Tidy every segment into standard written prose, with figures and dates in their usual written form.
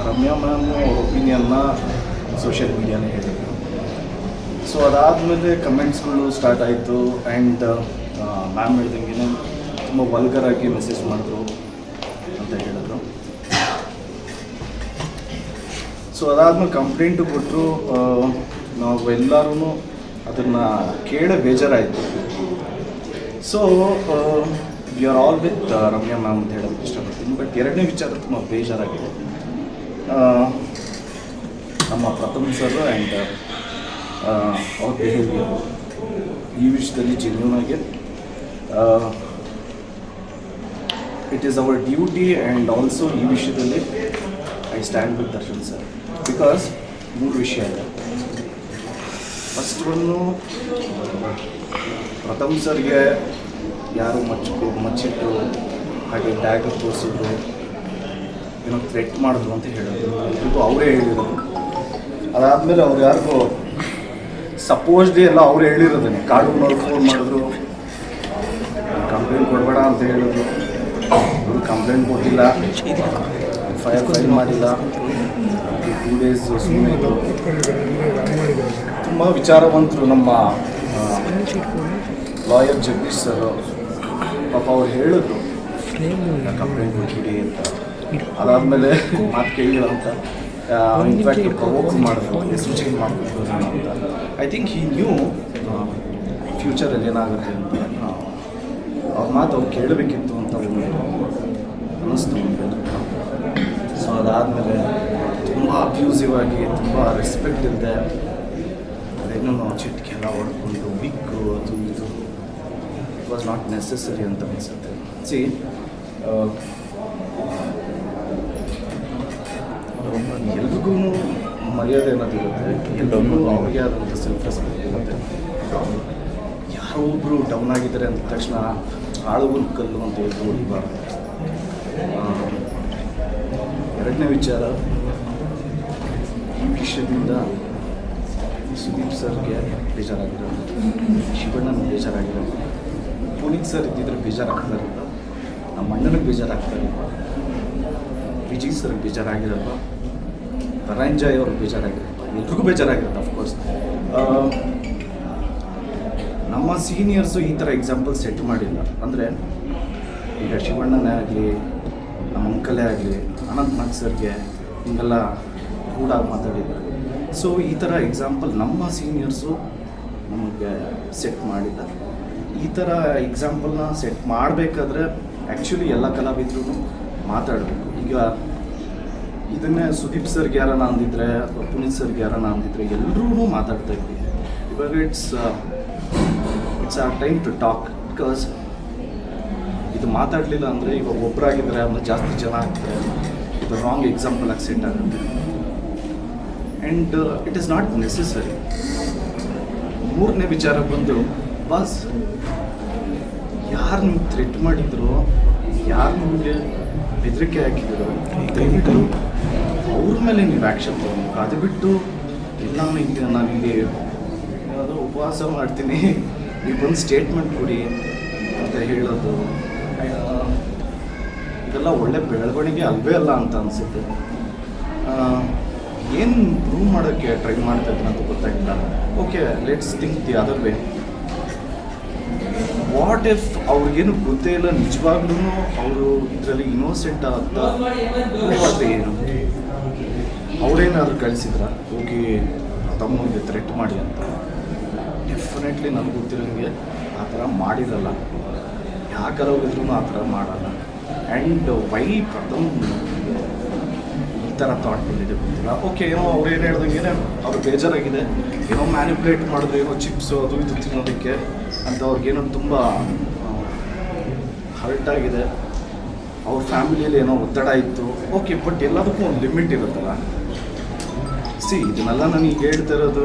Ramya ma'am ಅವ್ರ ಒಪಿನಿಯನ್ನ social ಮೀಡಿಯಾನೇ ಹೇಳಿದರು. So ಅದಾದಮೇಲೆ ಕಮೆಂಟ್ಸ್ಗಳು ಸ್ಟಾರ್ಟ್ ಆಯಿತು. ಆ್ಯಂಡ್ ಮ್ಯಾಮ್ ಹೇಳ್ದಂಗೆ ತುಂಬ ವಲ್ಗರಾಗಿ ಮೆಸೇಜ್ ಮಾಡಿದ್ರು ಅಂತ ಹೇಳಿದ್ರು. ಸೊ ಅದಾದ್ಮೇಲೆ ಕಂಪ್ಲೇಂಟು ಕೊಟ್ಟರು. ನಾವು ಎಲ್ಲರೂ ಅದನ್ನು ಕೇಳೇ ಬೇಜಾರಾಯಿತು. So we are all with Ramya ma'am ಅಂತ ಹೇಳೋದಕ್ಕೆ ಇಷ್ಟಪಡ್ತೀನಿ. ಬಟ್ ಎರಡನೇ ವಿಚಾರ ತುಂಬ ಬೇಜಾರಾಗಿದೆ. ನಮ್ಮ ಪ್ರಥಮ್ ಸರ್ ಆ್ಯಂಡ್ ಅವ್ರ ಬಿಹೇವಿಯರು ಈ ವಿಷಯದಲ್ಲಿ ಜೆನ್ಯೂನ್ ಆಗಿ it is our duty. And also ಈ ವಿಷಯದಲ್ಲಿ I stand with Darshan sir. Because 3 ವಿಷಯ ಇದೆ. ಫಸ್ಟ್ ಒಂದು, ಪ್ರಥಮ್ ಸರ್ಗೆ ಯಾರು ಮಚ್ಚಿಟ್ಟು ಹಾಗೆ ಟ್ಯಾಗ್ ತೋರಿಸಿದ್ರು, ಏನೋ ಥ್ರೆಟ್ ಮಾಡಿದ್ರು ಅಂತ ಹೇಳೋದು ಎಲ್ರಿಗೂ ಅವರೇ ಹೇಳಿರೋದು. ಅದಾದಮೇಲೆ ಅವ್ರು ಯಾರಿಗೂ ಸಪೋಸ್ಡ್ಲಿ ಎಲ್ಲ ಅವರೇ ಹೇಳಿರೋದನ್ನೇ. ಕಾಡೂನವ್ರು ಫೋನ್ ಮಾಡಿದ್ರು, ಕಂಪ್ಲೇಂಟ್ ಕೊಡಬೇಡ ಅಂತ ಹೇಳಿದ್ರು. ಅವರು ಕಂಪ್ಲೇಂಟ್ ಕೊಟ್ಟಿಲ್ಲ, FIR ಫೈಲ್ ಮಾಡಿಲ್ಲ. 2 ಡೇಸ್ ಸುಮ್ಮನೆ ಇದ್ದರು. ತುಂಬ ವಿಚಾರವಂತರು ನಮ್ಮ ಲಾಯರ್ ಜಗದೀಶ್ ಸರ್. ಪಾಪ ಅವ್ರು ಹೇಳಿದ್ರು ಕಂಪ್ಲೇಂಟ್ ಕೊಟ್ಟಿಡಿ ಅಂತ. ಅದಾದಮೇಲೆ ಮಾತು ಕೇಳಿಲ್ಲ ಅಂತ ಇನ್ಫ್ಯಾಕ್ಟ್ ಪ್ರವೋಕ್ ಮಾಡಿದ್ರು, ಹೆಸರು ಚೇಂಜ್ ಮಾಡ್ಬೋದು ಅಂತ. ಐ ಥಿಂಕ್ ಹಿ ನ್ಯೂ ಫ್ಯೂಚರಲ್ಲಿ ಏನಾಗುತ್ತೆ ಅಂತ. ಅವ್ರ ಮಾತು ಅವ್ರು ಕೇಳಬೇಕಿತ್ತು ಅಂತ ಅನ್ನಿಸ್ತು. ಸೊ ಅದಾದಮೇಲೆ ತುಂಬ ಅಬ್ಯೂಸಿವ್ ಆಗಿ, ತುಂಬ ರೆಸ್ಪೆಕ್ಟ್ ಇಲ್ಲದೆ, ಅದೇನೋ ಚಿಟ್ಕೆಲ್ಲ ಹೊಡ್ಕೊಂಡು ಬಿಕ್ಕು ಅದು ಇದು, ಇಟ್ ವಾಸ್ ನಾಟ್ ನೆಸೆಸರಿ ಅಂತ ಅನಿಸುತ್ತೆ. ಸಿ ಎಲ್ರಿಗೂ ಮರ್ಯಾದೆ ಅನ್ನೋದಿರುತ್ತೆ, ಎಲ್ರಿಗೂ ಅವ್ರಿಗೆ ಆದಂಥ ಸೆಲ್ಫ್ ರೆಸ್ಪೆಕ್ಟ್ ಇರುತ್ತೆ. ಯಾರೋ ಒಬ್ಬರು ಡೌನ್ ಆಗಿದ್ದಾರೆ ಅಂದ ತಕ್ಷಣ ಆಳುಗುನ್ ಕಲ್ಲು ಅಂತ ಹೇಳ್ದು ಹೊಡಿಬಾರ್ದು. ಎರಡನೇ ವಿಚಾರ, ಈ ವಿಷಯದಿಂದ ಸುದೀಪ್ ಸರ್ಗೆ ಬೇಜಾರಾಗಿರೋದು, ಶಿವಣ್ಣನ ಬೇಜಾರಾಗಿರೋದು, ಪುನೀತ್ ಸರ್ ಇದ್ದಿದ್ರೆ ಬೇಜಾರಾಗ್ತಾರೆ, ನಮ್ಮ ಅಣ್ಣನಿಗೆ ಬೇಜಾರಾಗ್ತಾರೆ, ವಿಜಯ್ ಸರ್ಗೆ ಬೇಜಾರಾಗಿರಲ್ಲ, ಧನಂಜಯ್ ಅವ್ರಿಗೆ ಬೇಜಾರಾಗಿರಲ್ಲ, ಎಲ್ರಿಗೂ ಬೇಜಾರಾಗಿರುತ್ತೆ ಅಫ್ಕೋರ್ಸ್. ನಮ್ಮ ಸೀನಿಯರ್ಸು ಈ ಥರ ಎಕ್ಸಾಂಪಲ್ ಸೆಟ್ ಮಾಡಿಲ್ಲ. ಅಂದರೆ ಈಗ ಶಿವಣ್ಣನೇ ಆಗಲಿ, ನಮ್ಮ ಅಂಕಲೇ ಆಗಲಿ, ಅನಂತ್ ನಾಗ್ ಸರ್ಗೆ ಹಿಂಗೆಲ್ಲ ಕೂಡ ಮಾತಾಡಿದ್ದಾರೆ. ಸೊ ಈ ಥರ ಎಕ್ಸಾಂಪಲ್ ನಮ್ಮ ಸೀನಿಯರ್ಸು ನಮಗೆ ಸೆಟ್ ಮಾಡಿಲ್ಲ. ಈ ಥರ ಎಕ್ಸಾಂಪಲ್ನ ಸೆಟ್ ಮಾಡಬೇಕಾದ್ರೆ ಆ್ಯಕ್ಚುಲಿ ಎಲ್ಲ ಕಲಾವಿದರು ಮಾತಾಡಬೇಕು. ಈಗ ಇದನ್ನೇ ಸುದೀಪ್ ಸರ್ಗೆ ಯಾರನ್ನ ಅಂದಿದ್ರೆ ಅಥವಾ ಪುನೀತ್ ಸರ್ಗೆ ಯಾರನ್ನ ಅಂದಿದ್ರೆ ಎಲ್ಲರೂ ಮಾತಾಡ್ತಾ ಇದ್ವಿ. ಇವಾಗ ಇಟ್ಸ್ ಆ ಟೈಮ್ ಟು ಟಾಕ್. ಬಿಕಾಸ್ ಇದು ಮಾತಾಡಲಿಲ್ಲ ಅಂದರೆ ಇವಾಗ ಒಬ್ಬರಾಗಿದ್ದರೆ ಆಮೇಲೆ ಜಾಸ್ತಿ ಜನ ಆಗ್ತಾರೆ, ಇದು ರಾಂಗ್ ಎಕ್ಸಾಂಪಲ್ ಆಗಿ ಸೆಟ್ ಆಗುತ್ತೆ. And it is not necessary. ಮೂರನೇ ವಿಚಾರ ಬಂದು, ಬಾಸ್ ಯಾರು ನಿಮ್ಗೆ ಥ್ರೆಟ್ ಮಾಡಿದ್ರು, ಯಾರು ನಿಮಗೆ ಬೆದರಿಕೆ ಹಾಕಿದ್ರು, ದಯವಿಟ್ಟು ಅವ್ರ ಮೇಲೆ ನೀವು ಆ್ಯಕ್ಷನ್ ತೊಗೊಬೇಕು. ಅದು ಬಿಟ್ಟು ಇಲ್ಲ ನಾನಿಲ್ಲಿ ಯಾವುದೋ ಉಪವಾಸ ಮಾಡ್ತೀನಿ, ನೀವು ಬಂದು ಸ್ಟೇಟ್ಮೆಂಟ್ ಕೊಡಿ ಅಂತ ಹೇಳೋದು, ಇದೆಲ್ಲ ಒಳ್ಳೆ ಬೆಳವಣಿಗೆ ಅಲ್ವೇ ಅಲ್ಲ ಅಂತ ಅನಿಸುತ್ತೆ. ಏನು ಪ್ರೂವ್ ಮಾಡೋಕ್ಕೆ ಟ್ರೈ ಮಾಡ್ತಾ ಇದ್ದೀನಿ ಅಂತ ಗೊತ್ತಾಗಿಲ್ಲ. Okay, let's think the other way. What if ಅವ್ರಿಗೇನು ಗೊತ್ತೇ ಇಲ್ಲ, ನಿಜವಾಗ್ಲೂ ಅವರು ಇದರಲ್ಲಿ ಇನ್ನೋಸೆಂಟ್ ಅಂತ ಪ್ರೂವ್ ಏನು? ಅವರೇನಾದ್ರು ಕಳಿಸಿದ್ರ ಹೋಗಿ ತಮ್ಮಗೆ ಥ್ರೆಟ್ ಮಾಡಿ ಅಂತ? ಡೆಫಿನೆಟ್ಲಿ ನನಗೆ ಗೊತ್ತಿರೋಂಗೆ ಆ ಥರ ಮಾಡಿರಲ್ಲ. ಯಾಕಲ್ಲ ಹೋಗಿದ್ರು ಆ ಥರ ಮಾಡಲ್ಲ. ಆ್ಯಂಡ್ ವೈ ಪ್ರಥಮ್ ಈ ಥರ ಥಾಟ್ ಬಂದಿದೆ ಗೊತ್ತಿಲ್ಲ. ಓಕೆ, ಏನೋ ಅವ್ರು ಏನು ಹೇಳ್ದಂಗೆ ಅವ್ರು ಬೇಜಾರಾಗಿದೆ, ಏನೋ ಮ್ಯಾನಿಪುಲೇಟ್ ಮಾಡಿದ್ರು, ಏನೋ ಚಿಪ್ಸು ಅದು ಇದು ತಿನ್ನೋದಕ್ಕೆ ಅಂತ ಅವ್ರಿಗೇನೋ ತುಂಬ ಹರ್ಟ್ ಆಗಿದೆ, ಅವ್ರ ಫ್ಯಾಮಿಲಿಯಲ್ಲಿ ಏನೋ ಒತ್ತಡ ಇತ್ತು. ಓಕೆ, ಬಟ್ ಎಲ್ಲದಕ್ಕೂ ಒಂದು ಲಿಮಿಟ್ ಇರುತ್ತಲ್ಲ. ಇದನ್ನೆಲ್ಲ ನನಗೆ ಹೇಳ್ತಾ ಇರೋದು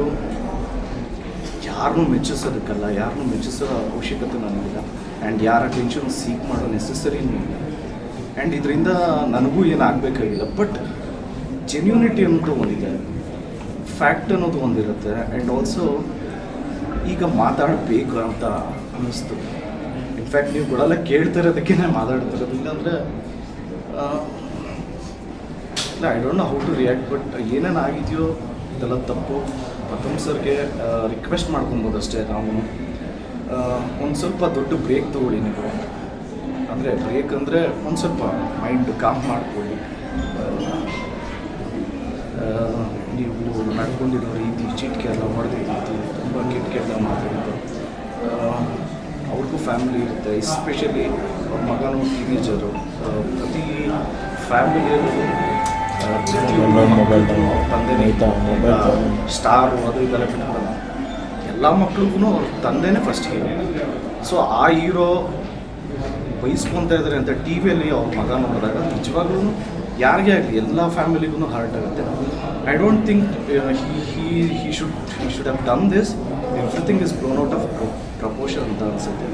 ಯಾರನ್ನೂ ಮೆಚ್ಚಿಸೋದಕ್ಕಲ್ಲ, ಯಾರನ್ನೂ ಮೆಚ್ಚಿಸೋ ಅವಶ್ಯಕತೆ ನನಗಿಲ್ಲ. ಆ್ಯಂಡ್ ಯಾರ ಅಟೆನ್ಷನ್ ಸೀಕ್ ಮಾಡೋ ನೆಸೆಸರಿನೂ ಇಲ್ಲ. ಆ್ಯಂಡ್ ಇದರಿಂದ ನನಗೂ ಏನು ಆಗಬೇಕಾಗಿಲ್ಲ. ಬಟ್ ಜೆನ್ಯೂನಿಟಿ ಅನ್ನೋದು ಒಂದಿದೆ, ಫ್ಯಾಕ್ಟ್ ಅನ್ನೋದು ಒಂದಿರುತ್ತೆ. ಆ್ಯಂಡ್ ಆಲ್ಸೋ ಈಗ ಮಾತಾಡಬೇಕು ಅಂತ ಅನ್ನಿಸ್ತು. ಇನ್ಫ್ಯಾಕ್ಟ್ ನೀವುಗಳೆಲ್ಲ ಕೇಳ್ತಾ ಇರೋದಕ್ಕೇ ಮಾತಾಡ್ತಿರೋದು. ಇಲ್ಲಾಂದರೆ ಇಲ್ಲ, I don't know how to react. But ಏನೇನು ಆಗಿದೆಯೋ ಇದೆಲ್ಲ ತಪ್ಪು. ಪ್ರಥಮ್ ಸರ್ಗೆ ರಿಕ್ವೆಸ್ಟ್ ಮಾಡ್ಕೊಬೋದು ಅಷ್ಟೇ. ನಾವು ಒಂದು ಸ್ವಲ್ಪ ದೊಡ್ಡ ಬ್ರೇಕ್ ತೊಗೊಳ್ಳಿ ನೀವು. ಅಂದರೆ ಬ್ರೇಕ್ ಅಂದರೆ ಒಂದು ಸ್ವಲ್ಪ ಮೈಂಡ್ ಕಾಮ್ ಮಾಡ್ಕೊಳ್ಳಿ. ನೀವು ನಡ್ಕೊಂಡಿರೋ ರೀತಿ, ಚೀಟಿಕೆ ಎಲ್ಲ ಹೊಡೆದಿದ್ದು, ತುಂಬ ಕೆಟ್ಟ ಮಾತಾಡಿದ್ದು. ಅವ್ರಿಗೂ ಫ್ಯಾಮಿಲಿ ಇರುತ್ತೆ, ಎಸ್ಪೆಷಲಿ ಅವ್ರ ಮಗನೂ ಟೀನೇಜರು. ಪ್ರತಿ ಫ್ಯಾಮಿಲಿಯಲ್ಲೂ ತಂದೆನೇ ಸ್ಟಾರು ಅದು ಇದೆಲ್ಲ ಬಿಟ್ಕೊಡಲ್ಲ. ಎಲ್ಲ ಮಕ್ಳಿಗೂ ಅವ್ರ ತಂದೆನೇ ಫಸ್ಟ್ ಹೀರೋ. ಸೊ ಆ ಹೀರೋ ಬಯಸ್ಕೊತಾ ಇದ್ದಾರೆ ಅಂತ ಟಿ ವಿಯಲ್ಲಿ ಅವ್ರ ಮಗ ನೋಡಿದಾಗ ನಿಜವಾಗ್ಲೂ ಯಾರಿಗೇ ಆಗಲಿ ಎಲ್ಲ ಫ್ಯಾಮಿಲಿಗೂ ಹರ್ಟ್ ಆಗುತ್ತೆ. I don't think he should have done this. Everything is blown out of proportion ಅಂತ ಅನಿಸುತ್ತೆ.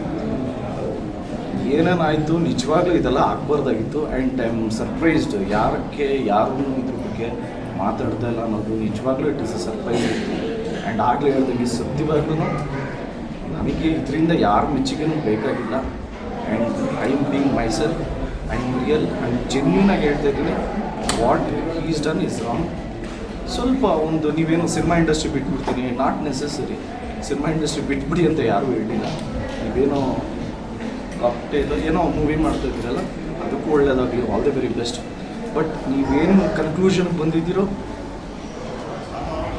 ಏನೇನಾಯಿತು ನಿಜವಾಗ್ಲೂ ಇದೆಲ್ಲ ಆಗಬಾರ್ದಾಗಿತ್ತು. ಆ್ಯಂಡ್ ಐ ಆಮ್ ಸರ್ಪ್ರೈಸ್ಡ್ ಯಾರಕ್ಕೆ ಯಾರೂ ಇದ್ರ ಬಗ್ಗೆ ಮಾತಾಡ್ತಾ ಇಲ್ಲ ಅನ್ನೋದು ನಿಜವಾಗ್ಲೂ it is a surprise. And ಆಗಲೇ ಹೇಳ್ದಂಗೆ ಸತ್ಯವಾಗ್ಲೂ ನನಗೆ ಇದರಿಂದ ಯಾರ ಮೆಚ್ಚುಗೆನೂ ಬೇಕಾಗಿಲ್ಲ. And I am being my self, I am real and genuine ಆಗಿ ಹೇಳ್ತಾ ಇದ್ದೀನಿ. What is done is wrong. ಸ್ವಲ್ಪ ಒಂದು ನೀವೇನು ಸಿನಿಮಾ ಇಂಡಸ್ಟ್ರಿ ಬಿಟ್ಬಿಡ್ತೀನಿ, ನಾಟ್ ನೆಸೆಸರಿ. ಸಿನಿಮಾ ಇಂಡಸ್ಟ್ರಿ ಬಿಟ್ಬಿಡಿ ಅಂತ ಯಾರೂ ಹೇಳಿಲ್ಲ. ನೀವೇನೋ ಏನೋ ಮೂವಿ ಮಾಡ್ತಾ ಇದ್ದೀರಲ್ಲ, ಅದಕ್ಕೂ ಒಳ್ಳೆಯದಾಗಲಿ, all the very best. But ನೀವೇನು ಕನ್ಕ್ಲೂಷನ್ಗೆ ಬಂದಿದ್ದೀರೋ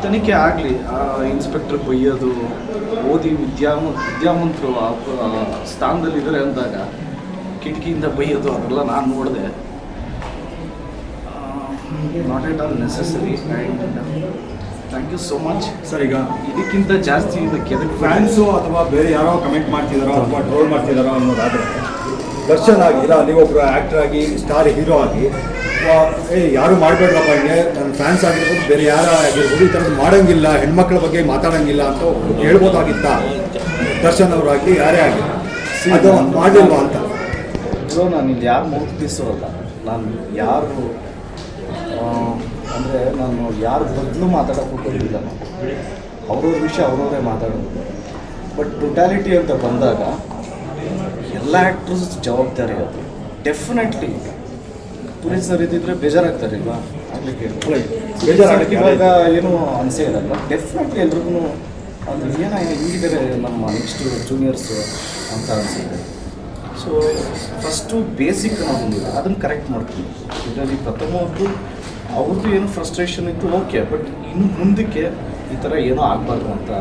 ತನಿಖೆ ಆಗಲಿ. ಇನ್ಸ್ಪೆಕ್ಟ್ರ್ ಬೈಯೋದು, ಓದಿ ವಿದ್ಯಾವಂತರು ಸ್ಥಾನದಲ್ಲಿದ್ದಾರೆ ಅಂದಾಗ ಕಿಟಕಿಯಿಂದ ಬೈಯೋದು ಅದೆಲ್ಲ ನಾನು ನೋಡಿದೆ. Not at all necessary. And thank you so much sir. ಈಗ ಇದಕ್ಕಿಂತ ಜಾಸ್ತಿ ಇದಕ್ಕೆ ಫ್ಯಾನ್ಸು ಅಥವಾ ಬೇರೆ ಯಾರೋ ಕಮೆಂಟ್ ಮಾಡ್ತಿದ್ದಾರೋ ಅಥವಾ ಟ್ರೋಲ್ ಮಾಡ್ತಿದ್ದಾರೋ ಅನ್ನೋದಾದರೆ, ದರ್ಶನ್ ಆಗಿ ಇಲ್ಲ ನೀವೊಬ್ಬರು ಆ್ಯಕ್ಟರ್ ಆಗಿ ಸ್ಟಾರ್ ಹೀರೋ ಆಗಿ ಯಾರು ಮಾಡಬೇಡ್ರಪ್ಪ, ಹಿಂಗೆ ನನ್ನ ಫ್ಯಾನ್ಸ್ ಆಗಿರ್ಬೋದು, ಬೇರೆ ಯಾರು ಆಗಿರ್ಬೋದು, ಈ ಥರದ್ದು ಮಾಡೋಂಗಿಲ್ಲ, ಹೆಣ್ಮಕ್ಳ ಬಗ್ಗೆ ಮಾತಾಡೋಂಗಿಲ್ಲ ಅಂತ ಹೇಳ್ಬೋದಾಗಿತ್ತ ದರ್ಶನ್ ಅವರಾಗಲಿ ಯಾರೇ ಆಗಲಿ, ಅದು ಮಾಡಲಿಲ್ವಾ ಅಂತ? ನಾನು ಇಲ್ಲಿ ಯಾರು ಮುಗ್ದಿಸೋಲ್ಲ. ನಾನು ಯಾರು ಅಂದರೆ ನಾನು ಯಾರ ಬದಲು ಮಾತಾಡೋಕ್ಕೂ ಬಂದಿಲ್ಲ. ಅವ್ರವ್ರ ವಿಷಯ ಅವ್ರವರೇ ಮಾತಾಡೋದು. ಬಟ್ ಟೊಟ್ಯಾಲಿಟಿ ಅಂತ ಬಂದಾಗ ಎಲ್ಲ ಆ್ಯಕ್ಟ್ರಸ್ ಜವಾಬ್ದಾರಿ ಅದು. ಡೆಫಿನೆಟ್ಲಿ ಪೊಲೀಸರು ಇದ್ದಿದ್ರೆ ಬೇಜಾರಾಗ್ತಾರೆ ಇಲ್ವಾ? ಆಗಲಿಕ್ಕೆ ಬೇಜಾರಾಗಕ್ಕೆ ಇವಾಗ ಏನೂ ಅನಿಸೇ ಇರಲ್ಲ. ಡೆಫಿನೆಟ್ಲಿ ಎಲ್ರಿಗೂ ಅದು ಏನೋ ಈಗಿದ್ದಾರೆ ನಮ್ಮ ನೆಕ್ಸ್ಟ್ ಜೂನಿಯರ್ಸು ಅಂತ ಅನಿಸುತ್ತೆ. ಸೊ ಫಸ್ಟು ಬೇಸಿಕ್ ನಾವು ಬಂದಿಲ್ಲ, ಅದನ್ನು ಕರೆಕ್ಟ್ ಮಾಡ್ತೀವಿ. ಇದರಲ್ಲಿ ಪ್ರಥಮದ್ದು ಅವ್ರದ್ದು ಏನು ಫ್ರಸ್ಟ್ರೇಷನ್ ಇತ್ತು, ಓಕೆ. ಬಟ್ ಇನ್ನು ಮುಂದಕ್ಕೆ ಈ ಥರ ಏನೂ ಆಗಬಾರ್ದು ಅಂತ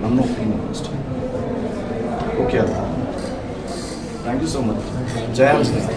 ನನ್ನ ಒಪಿನಿಯನ್ ಅಷ್ಟೇ. ಓಕೆ ಅಲ್ಲ? Thank you so much. ಜಯ ಆಂಜನೇಯ.